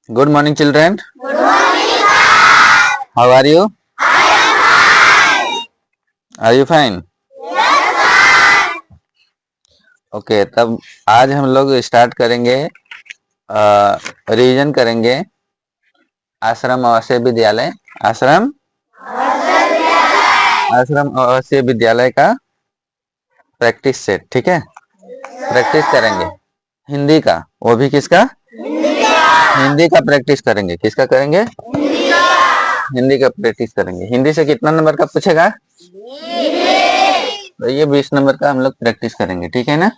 Good morning, children. Good morning. How are you? I am fine. Are you fine? Yes, fine. Okay तब आज हम लोग start करेंगे, revision करेंगे आश्रम आवासीय विद्यालय आश्रम आवासीय विद्यालय का प्रैक्टिस सेट। ठीक है, प्रैक्टिस करेंगे हिंदी का, वो भी किसका? हिंदी का प्रैक्टिस करेंगे। किसका करेंगे? हिंदी का प्रैक्टिस करेंगे। हिंदी से कितना नंबर का पूछेगा? तो ये 20 नंबर का हम लोग प्रैक्टिस करेंगे। ठीक है ना?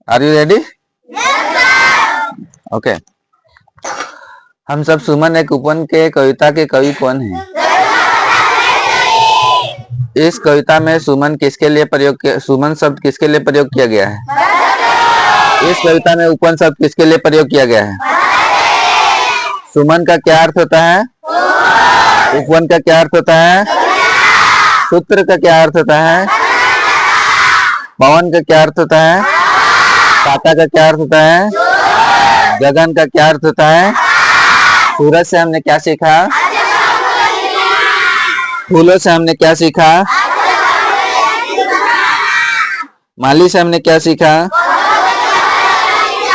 Are you ready? ओके। हम सब सुमन एक उपवन के कविता के कवि कौन है? इस कविता में सुमन किसके लिए प्रयोग किया, सुमन शब्द किसके लिए प्रयोग किया गया है? इस कविता में उपवन शब्द किसके लिए प्रयोग किया गया है? सुमन का क्या अर्थ होता है? उपवन का क्या अर्थ होता है? सूत्र का क्या अर्थ होता है? पवन का क्या अर्थ होता है? काटा का क्या अर्थ होता है? गगन का क्या अर्थ होता है? सूरज से हमने क्या सीखा? फूलों से हमने क्या सीखा? माली से हमने क्या सीखा?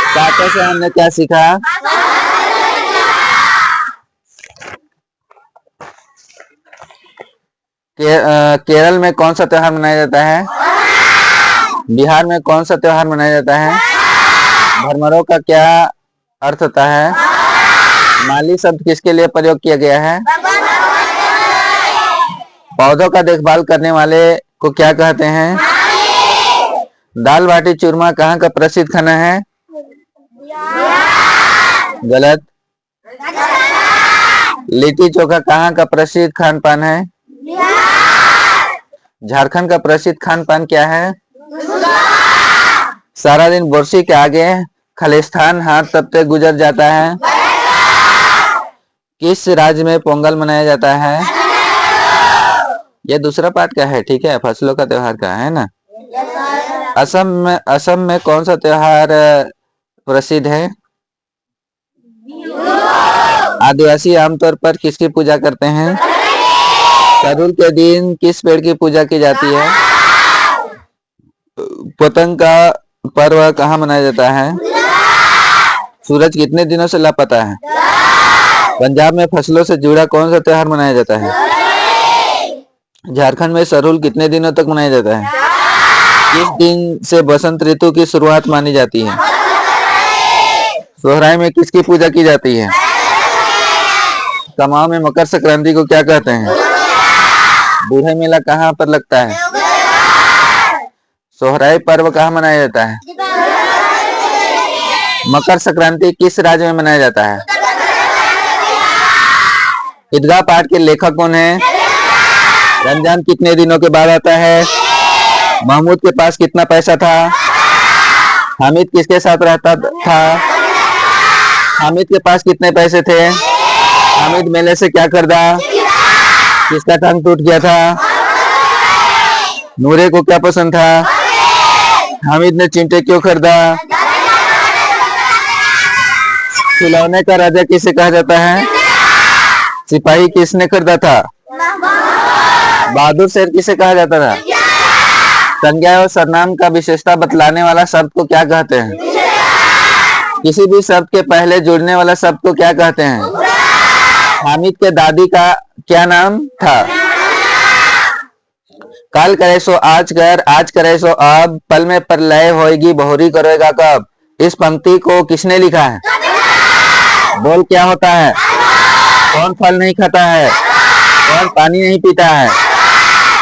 कांटे से हमने क्या सीखा? केरल में कौन सा त्योहार मनाया जाता है? बिहार में कौन सा त्योहार मनाया जाता है? भरमरों का क्या अर्थ होता है? माली शब्द किसके लिए प्रयोग किया गया है? पौधों का देखभाल करने वाले को क्या कहते हैं? दाल बाटी चूरमा कहाँ का प्रसिद्ध खाना है? गलत। लिट्टी चोखा कहाँ का प्रसिद्ध खान पान है? झारखंड का प्रसिद्ध खान पान क्या है? सारा दिन बोरसी के आगे खालिस्तान हाथ तपते गुजर जाता है। किस राज्य में पोंगल मनाया जाता है? ये दूसरा पार्ट का है। ठीक है, फसलों का त्योहार का है ना। असम में कौन सा त्योहार प्रसिद्ध है? आदिवासी आमतौर पर किसकी पूजा करते हैं? सरुल के दिन किस पेड़ की पूजा की जाती है? पतंग का पर्व कहाँ मनाया जाता है? सूरज कितने दिनों से लापता है? पंजाब में फसलों से जुड़ा कौन सा त्योहार मनाया जाता है? झारखंड में सरुल कितने दिनों तक मनाया जाता है? किस दिन से बसंत ऋतु की शुरुआत मानी जाती है? सोहराय में किसकी पूजा की जाती है? कमाओं में मकर संक्रांति को क्या कहते हैं? बूढ़े मेला कहाँ पर लगता है? सोहराय पर्व कहाँ मनाया जाता है? मकर संक्रांति किस राज्य में मनाया जाता है? ईदगाह पाठ के लेखक कौन है? रमजान कितने दिनों के बाद आता है? महमूद के पास कितना पैसा था? हामिद किसके साथ रहता था? हामिद के पास कितने पैसे थे? हामिद मेले से क्या खरीदा? किसका टांग टूट गया था? नूरे को क्या पसंद था? हामिद ने चिमटे क्यों खरीदा? खिलौने का राजा किसे कहा जाता है? सिपाही किसने खरीदा था? बहादुर शेर किसे कहा जाता था? संज्ञा और सर्वनाम का विशेषता बतलाने वाला शब्द को क्या कहते हैं? किसी भी शब्द के पहले जुड़ने वाला शब्द को क्या कहते हैं? हामिद के दादी का क्या नाम था? काल करे सो आज कर, आज करे सो अब, पल में प्रलय होएगी बहुरी करेगा कब। इस पंक्ति को किसने लिखा है? बोल क्या होता है? कौन फल नहीं खाता है? कौन पानी नहीं पीता है?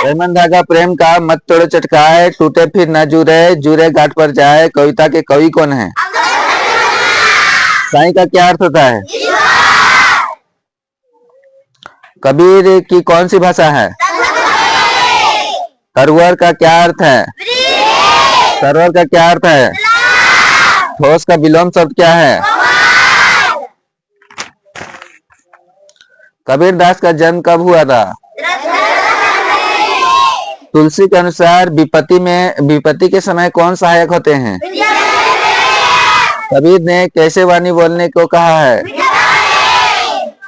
रेमन धागा प्रेम का मत तोड़े चटकाए, टूटे फिर न जुरे, जुरे घाट पर जाए। कविता के कवि कौन है? साईं का क्या अर्थ होता है? कबीर की कौन सी भाषा है? तरवर का क्या अर्थ है? तरवर का क्या अर्थ है? ठोस का विलोम शब्द क्या है? कबीर दास का जन्म कब हुआ था? तुलसी के अनुसार विपत्ति के समय कौन सहायक होते हैं? कबीर ने कैसे वाणी बोलने को कहा है?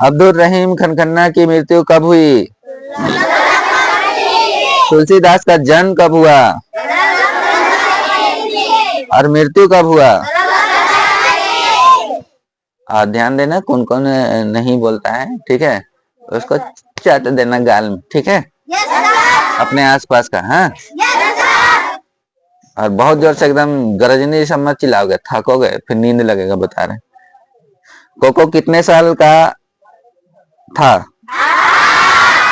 अब्दुल रहीम खनखन्ना की मृत्यु कब हुई? तुलसीदास का जन्म कब हुआ और मृत्यु कब हुआ? ध्यान देना, कौन कौन नहीं बोलता है, ठीक है, उसको चाट देना गाल में, ठीक है, अपने आसपास का। हाँ, और बहुत जोर से एकदम गरजनी जैसा मत चिल्लाओगे, थकोगे, फिर नींद लगेगा, बता रहे। कोको कितने साल का था?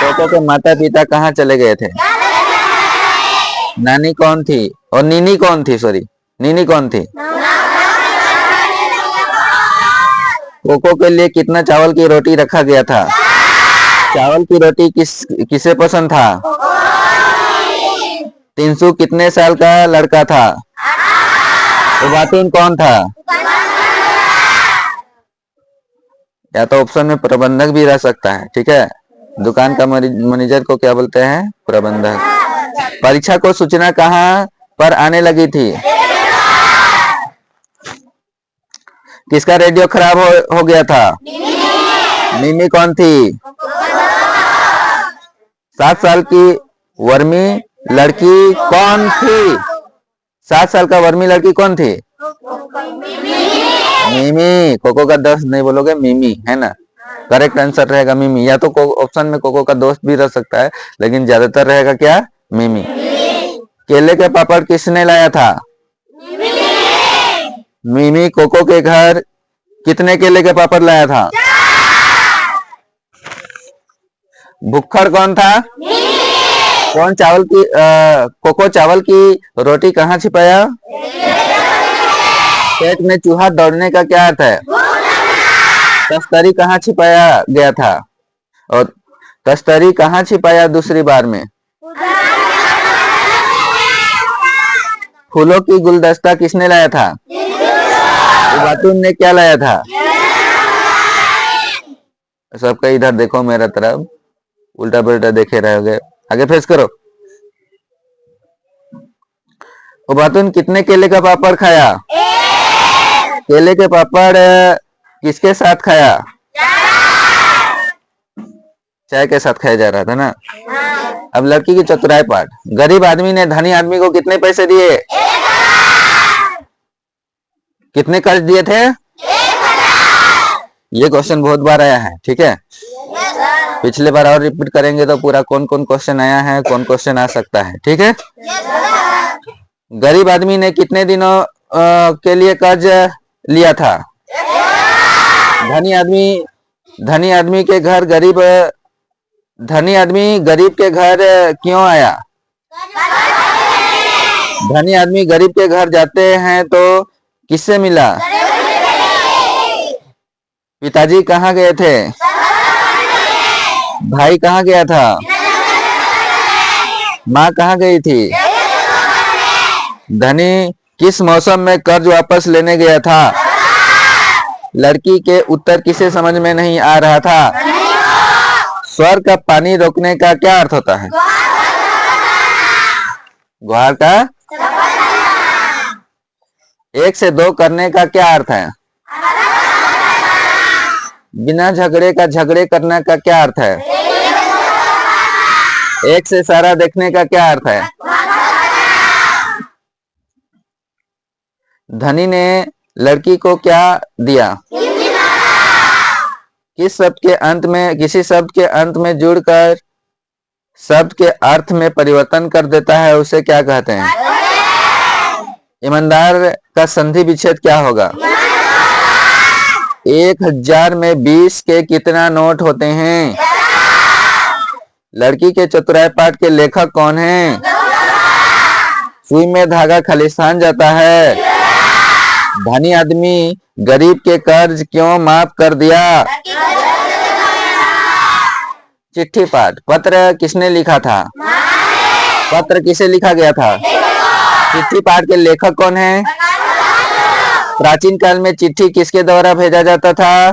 कोको के माता पिता कहाँ चले गए थे? नानी कौन थी और नीनी कौन थी? सॉरी, नीनी कौन थी? कोको के लिए कितना चावल की रोटी रखा गया था? चावल की रोटी किसे पसंद था? तिनसु कितने साल का लड़का था? उबातुन कौन था? या तो ऑप्शन में प्रबंधक भी रह सकता है, ठीक है। दुकान का मैनेजर को क्या बोलते हैं? प्रबंधक। परीक्षा को सूचना कहाँ पर आने लगी थी? किसका रेडियो खराब हो गया था? नीनी कौन थी? 7 साल की वर्मी लड़की कौन थी? 7 साल का वर्मी लड़की कौन थी? मिमी। कोको का दोस्त नहीं बोलोगे, मिमी, है ना। करेक्ट आंसर रहेगा मिमी। या तो ऑप्शन में कोको का दोस्त भी रह सकता है, लेकिन ज्यादातर रहेगा क्या? मिमी। केले के पापड़ किसने लाया था? मिमी कोको के घर कितने केले के पापड़ लाया था? भुक्खड़ कौन था? कौन चावल की कोको चावल की रोटी कहाँ छिपाया? पेट में चूहा दौड़ने का क्या अर्थ है? तस्तरी कहाँ छिपाया गया था? और तस्तरी कहाँ छिपाया दूसरी बार में? फूलों की गुलदस्ता किसने लाया था? उबातुन ने क्या लाया था? सबका इधर देखो, मेरा तरफ, उल्टा पुल्टा देखे रहोगे। आगे फेस करो। उबातुन कितने केले का पापड़ खाया? केले के पापड़ किसके साथ खाया? चाय के साथ खाया जा रहा था ना। अब लड़की की चतुराई पाठ। गरीब आदमी ने धनी आदमी को कितने पैसे दिए? कितने कर्ज दिए थे? ये क्वेश्चन बहुत बार आया है, ठीक है। पिछले बार और रिपीट करेंगे तो पूरा कौन कौन क्वेश्चन आया है, कौन क्वेश्चन आ सकता है, ठीक है। गरीब आदमी ने कितने दिनों के लिए कर्ज लिया था? धनी आदमी के घर धनी आदमी गरीब के घर क्यों आया? धनी आदमी गरीब के घर जाते हैं तो किससे मिला? पिताजी कहाँ गए थे? भाई कहाँ गया था? माँ कहाँ गई थी? धनी किस मौसम में कर्ज वापस लेने गया था? लड़की के उत्तर किसे समझ में नहीं आ रहा था? स्वर का पानी रोकने का क्या अर्थ होता है? गुहार का 1 से 2 करने का क्या अर्थ है? बिना झगड़े का झगड़े करने का क्या अर्थ है? 1 से सारा देखने का क्या अर्थ है? धनी ने लड़की को क्या दिया? किसी शब्द के अंत में जुड़कर शब्द के अर्थ में परिवर्तन कर देता है, उसे क्या कहते हैं? ईमानदार का संधि विच्छेद क्या होगा? 1000 में 20 के कितना नोट होते हैं? लड़की के चतुराई पाठ के लेखक कौन हैं? सुई में धागा खालिस्तान जाता है। धनी आदमी गरीब के कर्ज क्यों माफ कर दिया? चिट्ठी पाठ। पत्र किसने लिखा था? पत्र किसे लिखा गया था? चिट्ठी पाठ के लेखक कौन है? प्राचीन काल में चिट्ठी किसके द्वारा भेजा जाता था?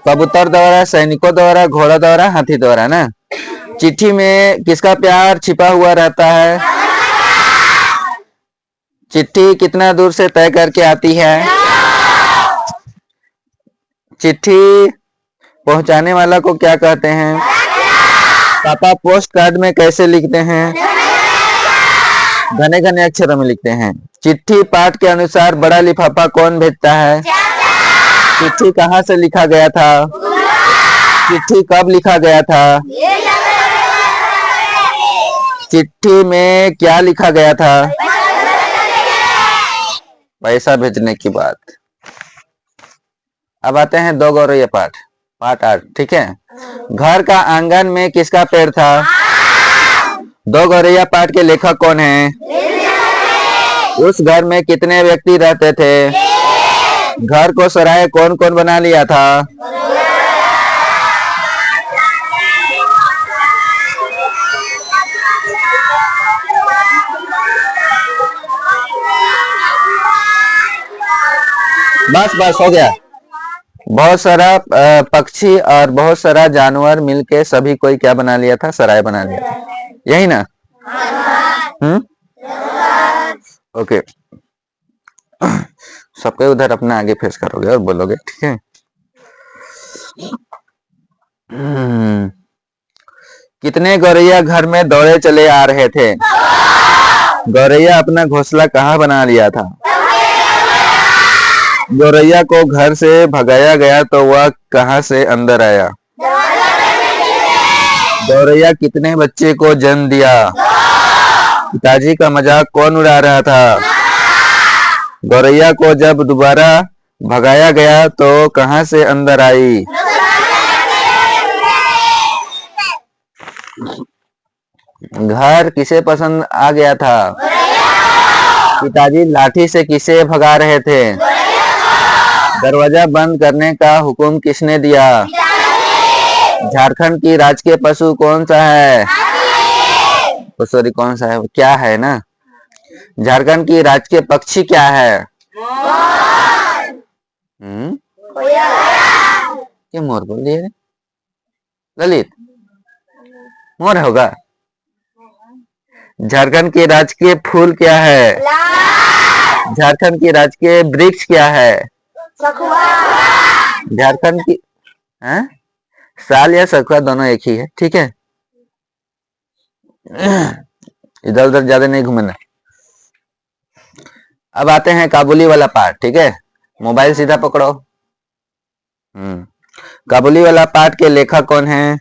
कबूतर द्वारा, सैनिकों द्वारा, घोड़ा द्वारा, हाथी द्वारा ना। चिट्ठी में किसका प्यार छिपा हुआ रहता है? चिट्ठी कितना दूर से तय करके आती है? चिट्ठी पहुंचाने वाला को क्या कहते हैं? पापा पोस्ट कार्ड में कैसे लिखते हैं? घने घने अक्षरों में लिखते हैं। चिट्ठी पाठ के अनुसार बड़ा लिफाफा कौन भेजता है? चिट्ठी कहाँ से लिखा गया था? चिट्ठी कब लिखा गया था? चिट्ठी में क्या लिखा गया था? पैसा भेजने की बात। अब आते हैं दो गौरैया पाठ, पाठ 8, ठीक है। घर का आंगन में किसका पेड़ था? दो गौरैया पाठ के लेखक कौन है? उस घर में कितने व्यक्ति रहते थे? घर को सराय कौन कौन बना लिया था? बस बस हो गया। बहुत सारा पक्षी और बहुत सारा जानवर मिलके सभी कोई क्या बना लिया था? सराय बना लिया था, यही ना? ओके, सबके उधर अपना आगे फेस करोगे और बोलोगे, ठीक है। कितने गौरैया घर में दौड़े चले आ रहे थे? गौरैया अपना घोंसला कहाँ बना लिया था? गौरैया को घर से भगाया गया तो वह कहाँ से अंदर आया? गौरैया कितने बच्चे को जन्म दिया? पिताजी का मजाक कौन उड़ा रहा था? गौरैया को जब दोबारा भगाया गया तो कहाँ से अंदर आई? घर किसे पसंद आ गया था? पिताजी लाठी से किसे भगा रहे थे? दरवाजा बंद करने का हुक्म किसने दिया? झारखंड की राजकीय पशु कौन सा है? सॉरी, कौन सा है, क्या है ना? झारखंड की राजकीय पक्षी क्या है? क्या मोर बोल दिए ललित? मोर होगा। झारखंड के राजकीय फूल क्या है? झारखंड की राजकीय वृक्ष क्या है? झारखंड की साल या सखुआ दोनों एक ही है, ठीक है। इधर उधर ज्यादा नहीं घूमना। अब आते हैं काबुली वाला पार्ट, ठीक है। मोबाइल सीधा पकड़ो। काबुली वाला पार्ट के लेखक कौन है?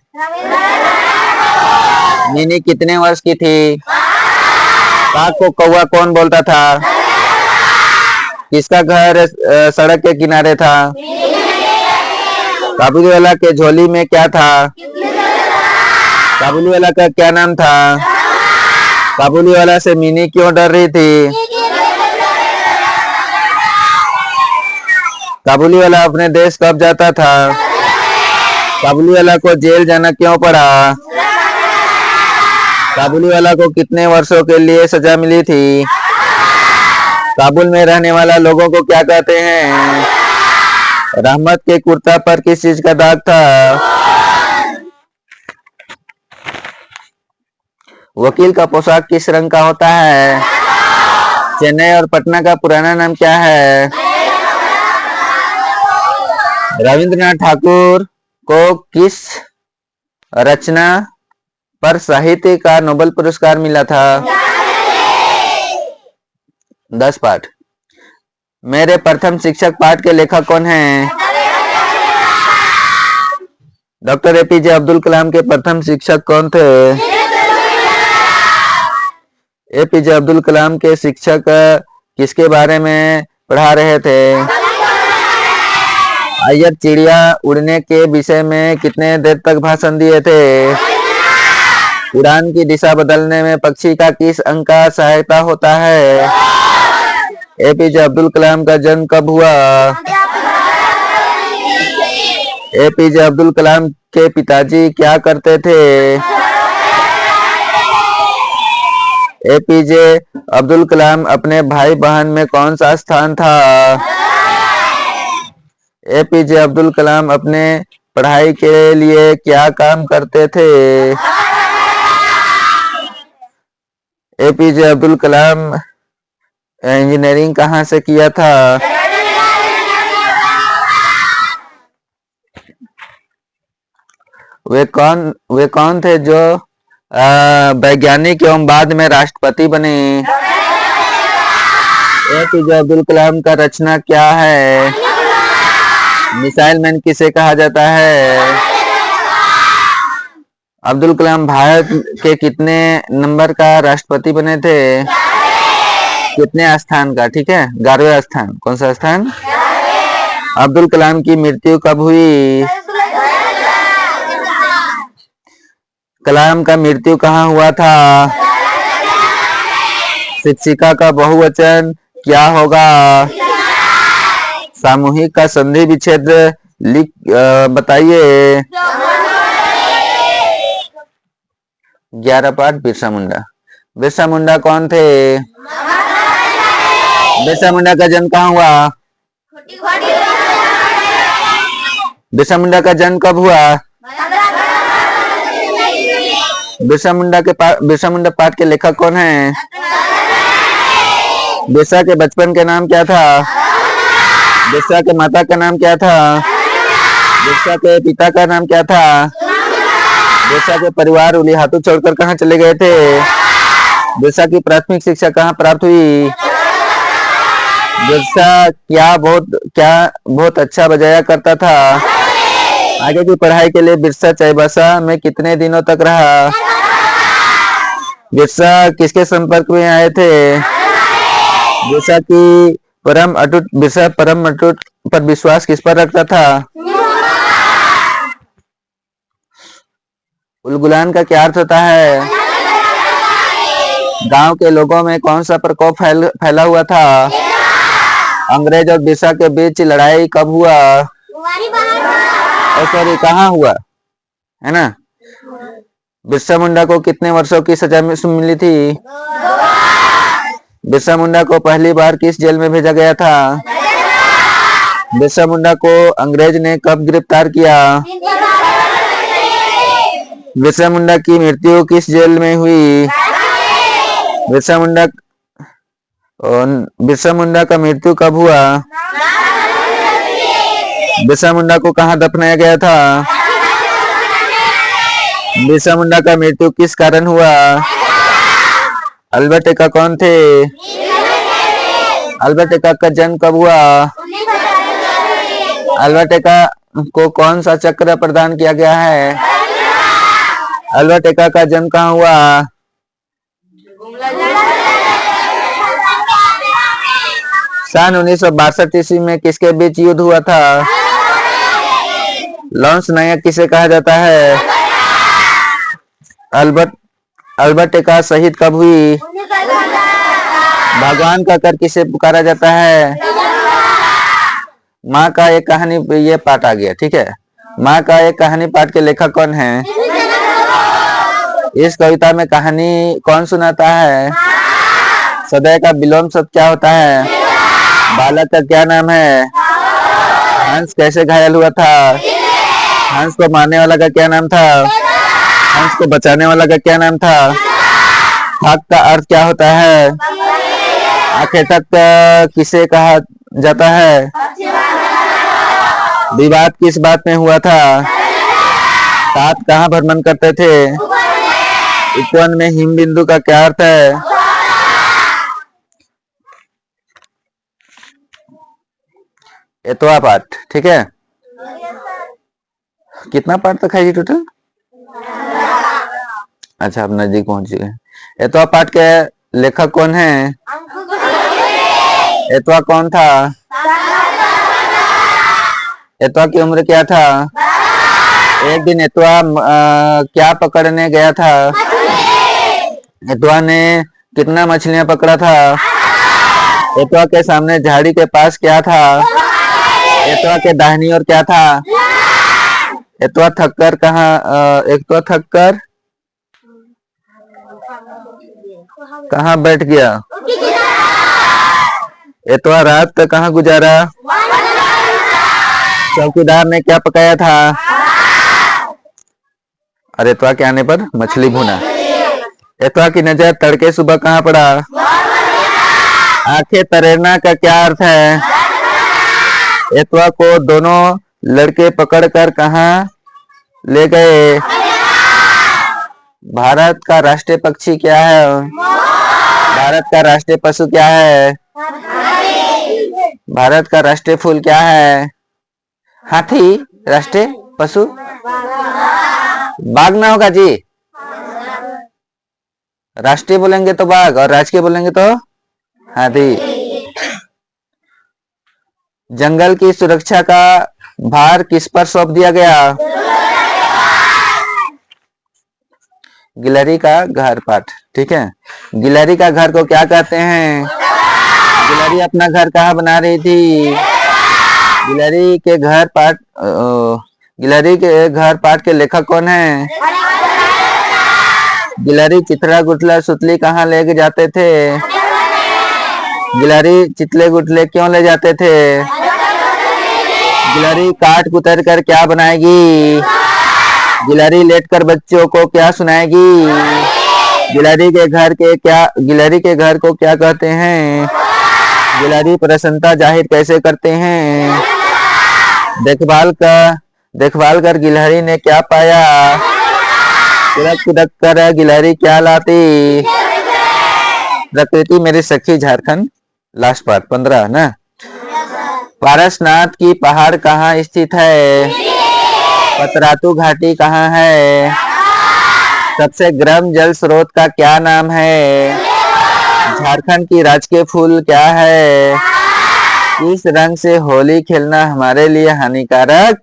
मीनी कितने वर्ष की थी? काक को कौवा कौन बोलता था? किसका घर सड़क के किनारे था? काबुली वाला के झोली में क्या था? काबुली वाला का क्या नाम था? काबुली वाला से मीनी क्यों डर रही थी? काबुली वाला अपने देश कब जाता था? काबुली वाला को जेल जाना क्यों पड़ा? काबुली वाला को कितने वर्षों के लिए सजा मिली थी? काबुल में रहने वाला लोगों को क्या कहते हैं? रहमत के कुर्ता पर किस चीज का दाग था? वकील का पोशाक किस रंग का होता है? चेन्नई और पटना का पुराना नाम क्या है? रविंद्रनाथ ठाकुर को किस रचना पर साहित्य का नोबेल पुरस्कार मिला था? 10 पाठ। मेरे प्रथम शिक्षक पाठ के लेखक कौन हैं? डॉक्टर एपीजे अब्दुल कलाम के प्रथम शिक्षक कौन थे? एपीजे अब्दुल कलाम के शिक्षक किसके बारे में पढ़ा रहे थे? अय्यर चिड़िया उड़ने के विषय में कितने देर तक भाषण दिए थे? उड़ान की दिशा बदलने में पक्षी का किस अंग का सहायता होता है? एपीजे अब्दुल कलाम का जन्म कब हुआ? एपीजे अब्दुल कलाम के पिताजी क्या करते थे? एपीजे अब्दुल कलाम अपने भाई बहन में कौन सा स्थान था? एपीजे अब्दुल कलाम अपने पढ़ाई के लिए क्या काम करते थे? एपीजे अब्दुल कलाम इंजीनियरिंग कहाँ से किया था? वे कौन थे जो वैज्ञानिक एवं बाद में राष्ट्रपति बने? एपीजे अब्दुल कलाम का रचना क्या है? मिसाइल मैन किसे कहा जाता है? अब्दुल कलाम भारत के कितने नंबर का राष्ट्रपति बने थे? कितने स्थान का? ठीक है, 11वें स्थान। कौन सा स्थान? अब्दुल कलाम की मृत्यु कब हुई? कलाम का मृत्यु कहाँ हुआ था? शिक्षिका का बहुवचन क्या होगा? सामूहिक का संधि विच्छेद लिख बताइए। 11 पाठ बिरसा मुंडा। बिरसा मुंडा कौन थे? बिरसा मुंडा का जन्म कहाँ हुआ? बिरसा मुंडा का जन्म कब हुआ? बिरसा मुंडा पाठ के लेखक कौन है? बिरसा के बचपन के नाम क्या था? बिरसा के माता का नाम क्या था? बिरसा के पिता का नाम क्या था? बिरसा के परिवार उलिहातू छोड़कर कहाँ चले गए थे? बिरसा की प्राथमिक शिक्षा कहाँ प्राप्त हुई? बिरसा क्या बहुत अच्छा बजाया करता था? आगे की पढ़ाई के लिए बिरसा चाईबासा में कितने दिनों तक रहा? बिरसा किसके संपर्क में आए थे? बिरसा परम अटूट पर विश्वास किस पर रखता था? उलगुलान का क्या अर्थ होता है? गांव के लोगों में कौन सा प्रकोप फैला हुआ था? अंग्रेज और बिरसा के बीच लड़ाई कब हुआ? सॉरी, कहाँ हुआ, है ना? बिरसा मुंडा को कितने वर्षों की सजा मिली थी? बिरसा मुंडा को पहली बार किस जेल में भेजा गया था? बिरसा मुंडा को अंग्रेज ने कब गिरफ्तार किया? बिरसा मुंडा की मृत्यु किस जेल में हुई? बिरसा मुंडा का मृत्यु कब हुआ? बिरसा मुंडा को कहाँ दफनाया गया था? बिरसा मुंडा का मृत्यु किस कारण हुआ? अल्बर्ट एक्का कौन थे? अल्बर्ट एक्का का जन्म कब हुआ? अल्बर्ट एक्का को कौन सा चक्र प्रदान किया गया है? अल्बर्ट एक्का का जन्म कहाँ हुआ? सन 1962 ईस्वी में किसके बीच युद्ध हुआ था? लॉन्स नायक किसे कहा जाता है? अल्बर्ट एक्का शहीद कब हुई? भगवान का कर किसे पुकारा जाता है? माँ का एक कहानी, ये पाठ आ गया, ठीक है। माँ का एक कहानी पाठ के लेखक कौन है? इस कविता में कहानी कौन सुनाता है? सदैव का विलोम शब्द क्या होता है? बालक का क्या नाम है? हंस कैसे घायल हुआ था? हंस को मारने वाला का क्या नाम था? हंस को बचाने वाला का क्या नाम था? हक का अर्थ क्या होता है? आखिर तक किसे कहा जाता है? विवाद किस बात में हुआ था? तात कहाँ भ्रमण करते थे? उपवन में हिम बिंदु का क्या अर्थ है? एतवा पाठ, ठीक है। कितना पाठ तक है जी टोटल? अच्छा, आप नजदीक पहुंच चुके हैं। एतवा पाठ के लेखक कौन है? एतवा कौन था? एतवा की उम्र क्या था? एक दिन एतवा क्या पकड़ने गया था? एतवा ने कितना मछलियां पकड़ा था? एतवा के सामने झाड़ी के पास क्या था? एतवा के दाहिनी ओर क्या था? एतवा थककर कहाँ बैठ गया? एतवा रात का कहाँ गुजारा? चौकीदार ने क्या पकाया था? और एतवा के आने पर मछली भुना। एतवा की नजर तड़के सुबह कहाँ पड़ा? आंखें तैरना का क्या अर्थ है? एतवा को दोनों लड़के पकड़कर कहाँ ले गए? भारत का राष्ट्रीय पक्षी क्या है? भारत का राष्ट्रीय पशु क्या है? भारत का राष्ट्रीय फूल क्या है? हाथी। राष्ट्रीय पशु बाघ ना होगा जी। राष्ट्रीय बोलेंगे तो बाघ और राजकीय बोलेंगे तो हाथी। जंगल की सुरक्षा का भार किस पर सौंप दिया गया? गिलहरी का घर पाठ। ठीक है, गिलहरी का घर को क्या कहते हैं? गिलहरी अपना घर कहाँ बना रही थी? गिलहरी के घर पाठ गिलहरी के घर पाठ के लेखक कौन है? गिलहरी चित्रा गुटला सुतली कहाँ ले जाते थे? गिलहरी चितले गुटले क्यों ले जाते थे? गिलहरी काट कुतर कर क्या बनाएगी? गिलहरी लेटकर बच्चों को क्या सुनाएगी? गिलहरी के घर को क्या कहते हैं? गिलहरी प्रसन्नता जाहिर कैसे करते हैं? देखभाल कर गिलहरी ने क्या पाया? कुदक कर गिलहरी क्या लाती? प्रकृति मेरी सखी झारखंड। लास्ट पार्ट 15 ना। पारसनाथ की पहाड़ कहाँ स्थित है? पतरातू घाटी कहाँ है? सबसे गर्म जल स्रोत का क्या नाम है? झारखंड की राजकीय फूल क्या है? किस रंग से होली खेलना हमारे लिए हानिकारक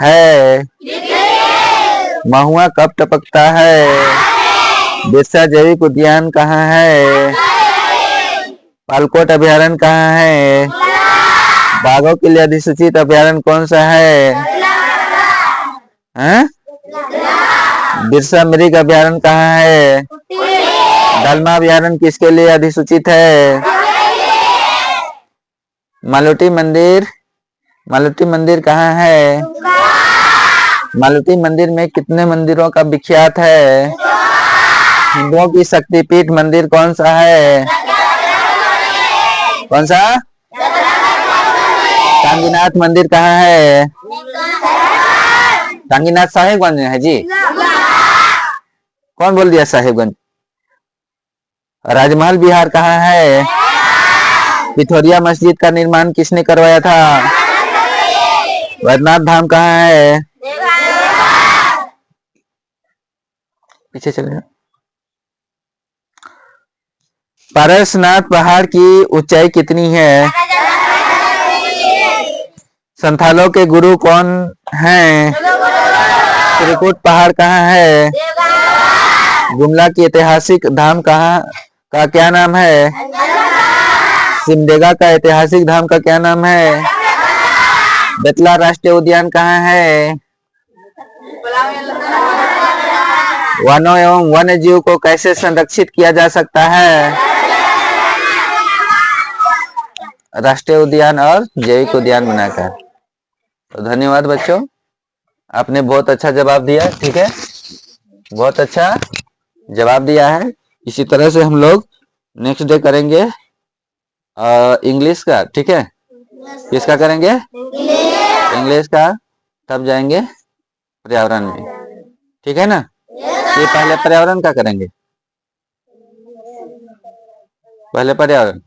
है? महुआ कब टपकता है? बिरसा जैविक उद्यान कहाँ है? पालकोट अभयारण्य कहाँ है? बाघों के लिए अधिसूचित अभयारण्य कौन सा है? बिरसा मृग अभयारण्य कहाँ है? दलमा अभयारण्य किसके लिए अधिसूचित है? मालूटी मंदिर कहाँ है? मालूटी मंदिर में कितने मंदिरों का विख्यात है? हिंदुओं की शक्तिपीठ मंदिर कौन सा है? कौन सा? कांगीनाथ मंदिर कहाँ है? कांगीनाथ साहिबगंज है जी। कौन बोल दिया साहिबगंज? राजमहल बिहार कहाँ है? पिथौरिया मस्जिद का निर्माण किसने करवाया था? वैद्यनाथ धाम कहाँ है? पीछे चले। पारसनाथ पहाड़ की ऊंचाई कितनी है? संथालों के गुरु कौन हैं? त्रिकुट पहाड़ कहाँ है? गुमला की ऐतिहासिक धाम का क्या नाम है? सिमडेगा का ऐतिहासिक धाम का क्या नाम है? बेतला राष्ट्रीय उद्यान कहाँ है? वनों एवं वन्य जीव को कैसे संरक्षित किया जा सकता है? राष्ट्रीय उद्यान और जैविक उद्यान बनाकर। तो धन्यवाद बच्चों, आपने बहुत अच्छा जवाब दिया। ठीक है, बहुत अच्छा जवाब दिया है। इसी तरह से हम लोग नेक्स्ट डे करेंगे इंग्लिश का। ठीक है, किसका करेंगे? इंग्लिश का। तब जाएंगे पर्यावरण में। ठीक है ना? ये पहले पर्यावरण का करेंगे, पहले पर्यावरण।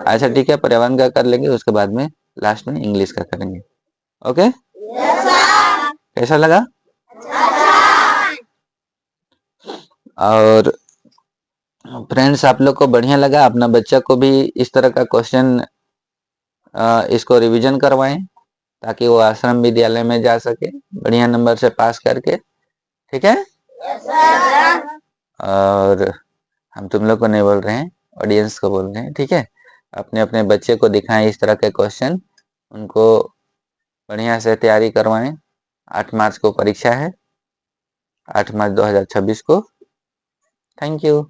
अच्छा ठीक है, पर्यावरण का कर लेंगे, उसके बाद में लास्ट में इंग्लिश का करेंगे। ओके? कैसा लगा? और फ्रेंड्स, आप लोग को बढ़िया लगा? अपना बच्चा को भी इस तरह का क्वेश्चन इसको रिवीजन करवाएं, ताकि वो आश्रम विद्यालय में जा सके बढ़िया नंबर से पास करके। ठीक है? और हम तुम लोग को नहीं बोल रहे हैं, ऑडियंस को बोल रहे हैं। ठीक है, अपने अपने बच्चे को दिखाएं इस तरह के क्वेश्चन, उनको बढ़िया से तैयारी करवाएं। 8 मार्च को परीक्षा है, 8 मार्च 2026 को। Thank you.